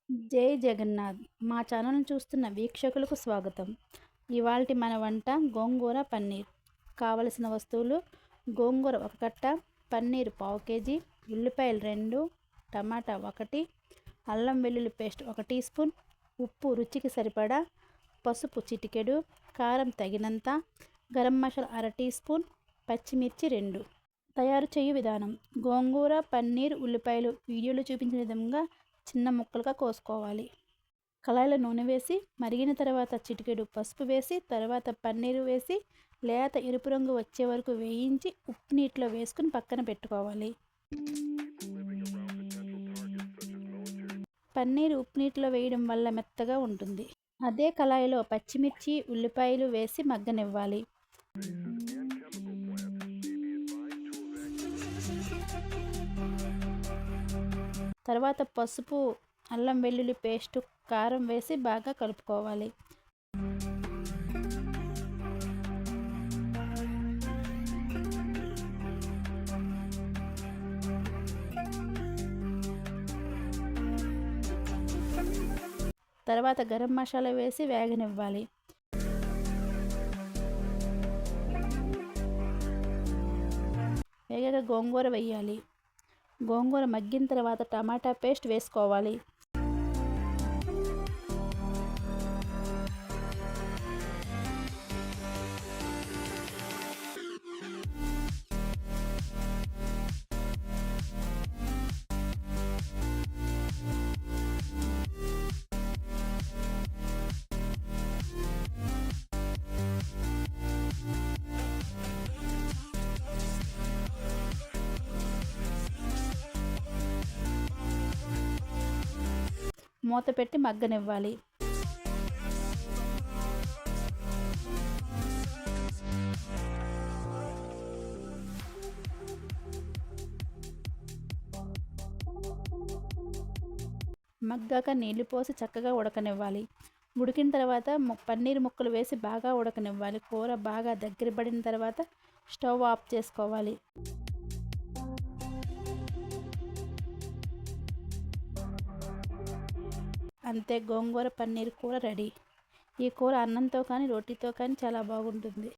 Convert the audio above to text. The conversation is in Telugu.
జై జగన్నాథ్. మా ఛానల్ని చూస్తున్న వీక్షకులకు స్వాగతం. ఇవాల్టి మన వంట గోంగూర పన్నీర్. కావలసిన వస్తువులు: గోంగూర 1 కట్ట, పన్నీర్ పావు కేజీ, ఉల్లిపాయలు 2, టమాటా 1, అల్లం వెల్లుల్లి పేస్ట్ 1 టీ స్పూన్, ఉప్పు రుచికి సరిపడా, పసుపు చిటికెడు, కారం తగినంత, గరం మసాలా 1/2 టీ స్పూన్, పచ్చిమిర్చి 2. తయారు చేయు విధానం: గోంగూర, పన్నీర్, ఉల్లిపాయలు వీడియోలో చూపించిన విధంగా చిన్న ముక్కలుగా కోసుకోవాలి. కళాయిలో నూనె వేసి మరిగిన తర్వాత చిటికెడు పసుపు వేసి తర్వాత పన్నీరు వేసి లేత ఎరుపు రంగు వచ్చే వరకు వేయించి ఉప్పు నీటిలో వేసుకుని పక్కన పెట్టుకోవాలి. పన్నీరు ఉప్పు నీటిలో వేయడం వల్ల మెత్తగా ఉంటుంది. అదే కళాయిలో పచ్చిమిర్చి, ఉల్లిపాయలు వేసి మగ్గనివ్వాలి. తర్వాత పసుపు, అల్లం వెల్లుల్లి పేస్టు, కారం వేసి బాగా కలుపుకోవాలి. తర్వాత గరం మసాలా వేసి వేగనివ్వాలి. వేగగా గోంగూర వేయాలి. గోంగూర మగ్గిన తర్వాత టమాటా పేస్ట్ వేసుకోవాలి. మూత పెట్టి మగ్గనివ్వాలి. మగ్గాక నీళ్లు పోసి చక్కగా ఉడకనివ్వాలి. ఉడికిన తర్వాత పన్నీర్ ముక్కలు వేసి బాగా ఉడకనివ్వాలి. కూర బాగా దగ్గర పడిన తర్వాత స్టవ్ ఆఫ్ చేసుకోవాలి. అంతే, గోంగూర పన్నీర్ కూర రెడీ. ఈ కూర అన్నంతో కానీ రోటీతో కానీ చాలా బాగుంటుంది.